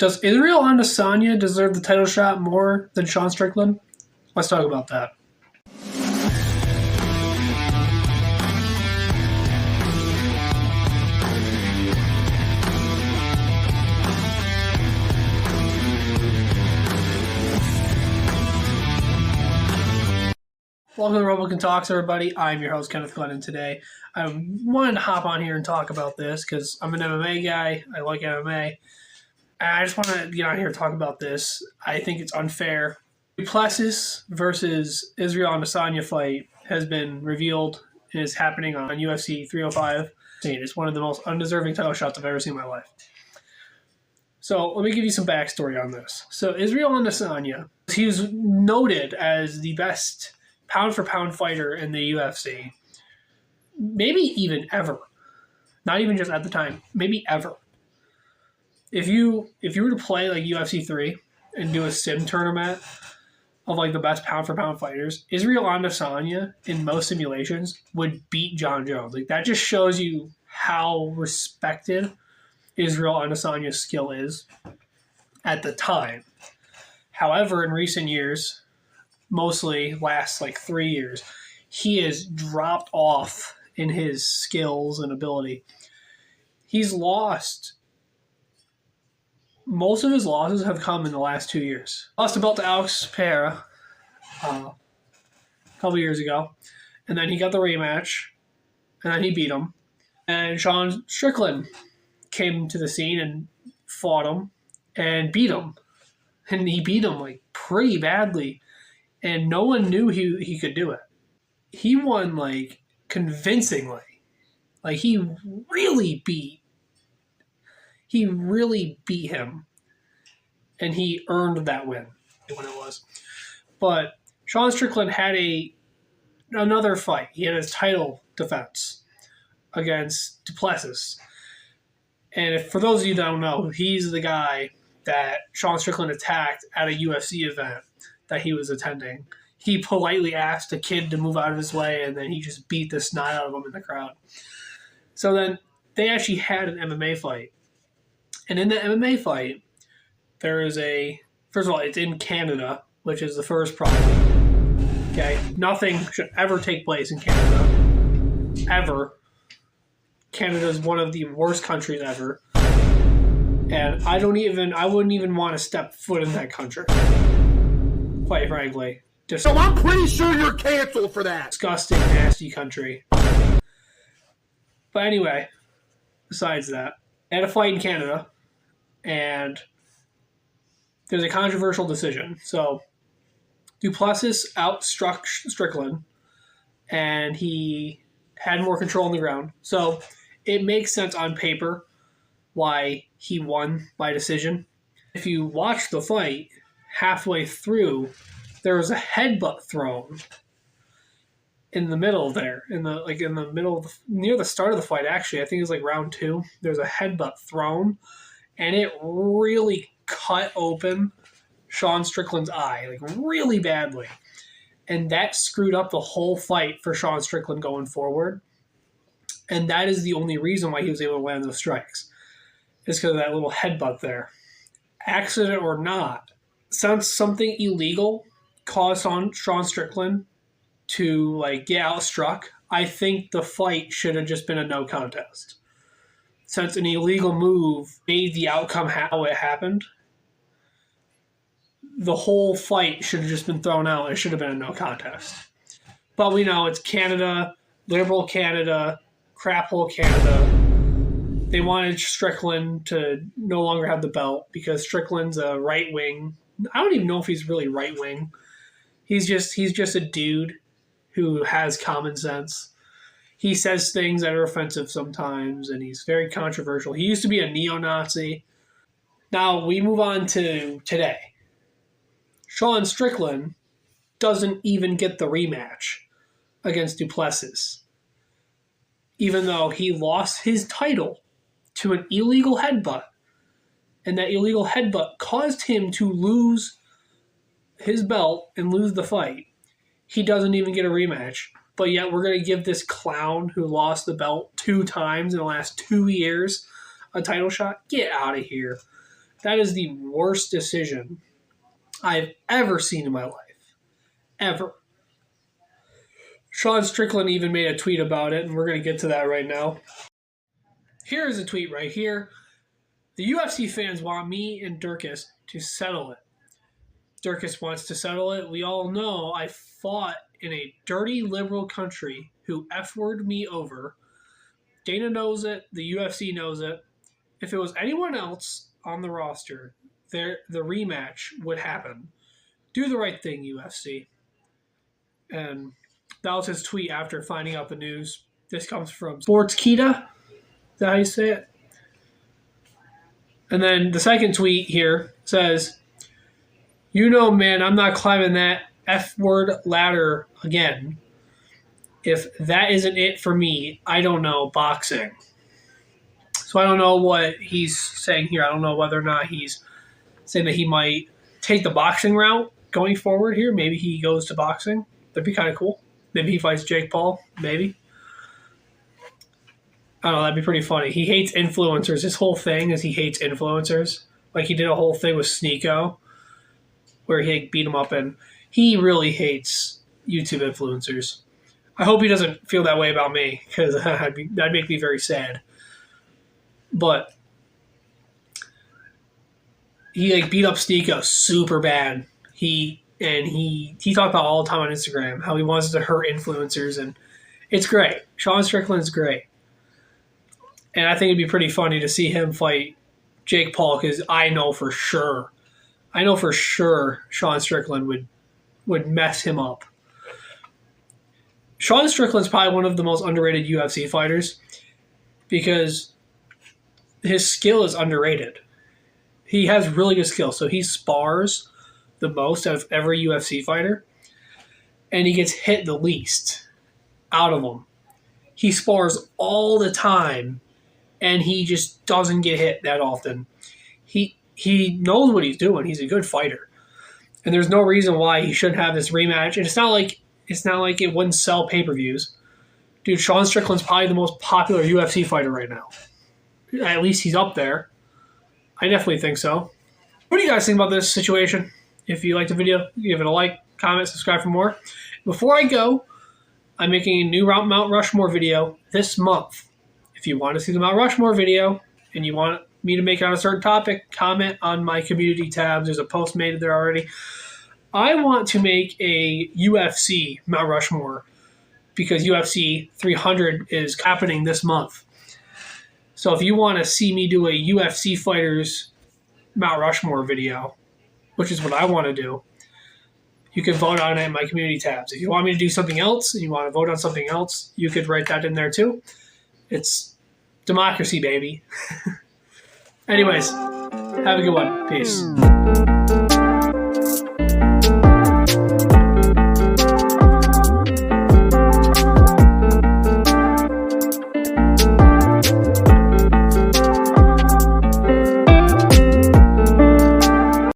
Does Israel Adesanya deserve the title shot more than Sean Strickland? Let's talk about that. Welcome to Republican Talks, everybody. I'm your host, Kenneth Glennon. Today, I wanted to hop on here and talk about this because I'm an MMA guy. I like MMA. And I just want to get on here and talk about this. I think it's unfair. Duplessis versus Israel Adesanya fight has been revealed and is happening on UFC 305. It's one of the most undeserving title shots I've ever seen in my life. So let me give you some backstory on this. So Israel Adesanya, he was noted as the best pound-for-pound fighter in the UFC. Maybe even ever. Not even just at the time. Maybe ever. If you were to play like UFC 3 and do a sim tournament of like the best pound-for-pound fighters, Israel Adesanya in most simulations would beat John Jones. Like that just shows you how respected Israel Adesanya's skill is at the time. However, in recent years, mostly last like 3 years, he has dropped off in his skills and ability. He's lost. Most of his losses have come in the last 2 years. Lost the belt to Alex Pereira a couple years ago, and then he got the rematch, and then he beat him. And Sean Strickland came to the scene and fought him and beat him. And he beat him like pretty badly, and no one knew he could do it. He won like convincingly. Like he really beat him, and he earned that win when it was. But Sean Strickland had another fight. He had his title defense against Duplessis. And for those of you that don't know, he's the guy that Sean Strickland attacked at a UFC event that he was attending. He politely asked a kid to move out of his way, and then he just beat the snot out of him in the crowd. So then they actually had an MMA fight. And in the MMA fight, there is first of all, it's in Canada, which is the first problem. Okay? Nothing should ever take place in Canada. Ever. Canada is one of the worst countries ever. And I wouldn't even want to step foot in that country. Quite frankly. So I'm pretty sure you're canceled for that. Disgusting, nasty country. But anyway, besides that, I had a fight in Canada, and there's a controversial decision. So Duplessis outstruck Strickland, and he had more control on the ground. So it makes sense on paper why he won by decision. If you watch the fight, halfway through, there was a headbutt thrown in the middle there, near the start of the fight. Actually, I think it was like round 2. There's a headbutt thrown, and it really cut open Sean Strickland's eye, like really badly, and that screwed up the whole fight for Sean Strickland going forward. And that is the only reason why he was able to land those strikes, is because of that little headbutt there. Accident or not, since something illegal caused Sean Strickland to like get outstruck, I think the fight should have just been a no contest. Since an illegal move made the outcome how it happened, the whole fight should have just been thrown out. It should have been a no contest. But we know it's Canada, liberal Canada, craphole Canada. They wanted Strickland to no longer have the belt because Strickland's a right wing. I don't even know if he's really right wing. He's just a dude who has common sense. He says things that are offensive sometimes, and he's very controversial. He used to be a neo-Nazi. Now we move on to today. Sean Strickland doesn't even get the rematch against Duplessis, even though he lost his title to an illegal headbutt, and that illegal headbutt caused him to lose his belt and lose the fight. He doesn't even get a rematch, but yet we're going to give this clown who lost the belt 2 times in the last 2 years a title shot? Get out of here. That is the worst decision I've ever seen in my life. Ever. Sean Strickland even made a tweet about it, and we're going to get to that right now. Here is a tweet right here. The UFC fans want me and Durkis to settle it. Durkis wants to settle it. We all know I fought in a dirty liberal country who F-worded me over. Dana knows it. The UFC knows it. If it was anyone else on the roster, the rematch would happen. Do the right thing, UFC. And that was his tweet after finding out the news. This comes from Sportskita. Is that how you say it? And then the second tweet here says, "You know, man, I'm not climbing that F-word ladder again. If that isn't it for me, I don't know boxing." So I don't know what he's saying here. I don't know whether or not he's saying that he might take the boxing route going forward here. Maybe he goes to boxing. That'd be kind of cool. Maybe he fights Jake Paul. Maybe. I don't know. That'd be pretty funny. He hates influencers. His whole thing is he hates influencers. Like he did a whole thing with Sneeko where he beat him up, and he really hates YouTube influencers. I hope he doesn't feel that way about me, because that'd make me very sad. But he beat up Sneeko super bad. He talked about all the time on Instagram how he wants to hurt influencers, and it's great. Sean Strickland's great. And I think it'd be pretty funny to see him fight Jake Paul, because I know for sure Sean Strickland would mess him up. Sean Strickland's probably one of the most underrated UFC fighters because his skill is underrated. He has really good skill. So he spars the most out of every UFC fighter, and he gets hit the least out of them. He spars all the time, and he just doesn't get hit that often. He knows what he's doing. He's a good fighter. And there's no reason why he shouldn't have this rematch. And it's not like it wouldn't sell pay-per-views. Dude, Sean Strickland's probably the most popular UFC fighter right now. At least he's up there. I definitely think so. What do you guys think about this situation? If you liked the video, give it a like, comment, subscribe for more. Before I go, I'm making a new Mount Rushmore video this month. If you want to see the Mount Rushmore video and you want me to make it on a certain topic, comment on my community tabs. There's a post made there already. I want to make a UFC Mount Rushmore because UFC 300 is happening this month. So if you want to see me do a UFC fighters Mount Rushmore video, which is what I want to do, you can vote on it in my community tabs. If you want me to do something else and you want to vote on something else, you could write that in there too. It's democracy, baby. Anyways, have a good one. Peace.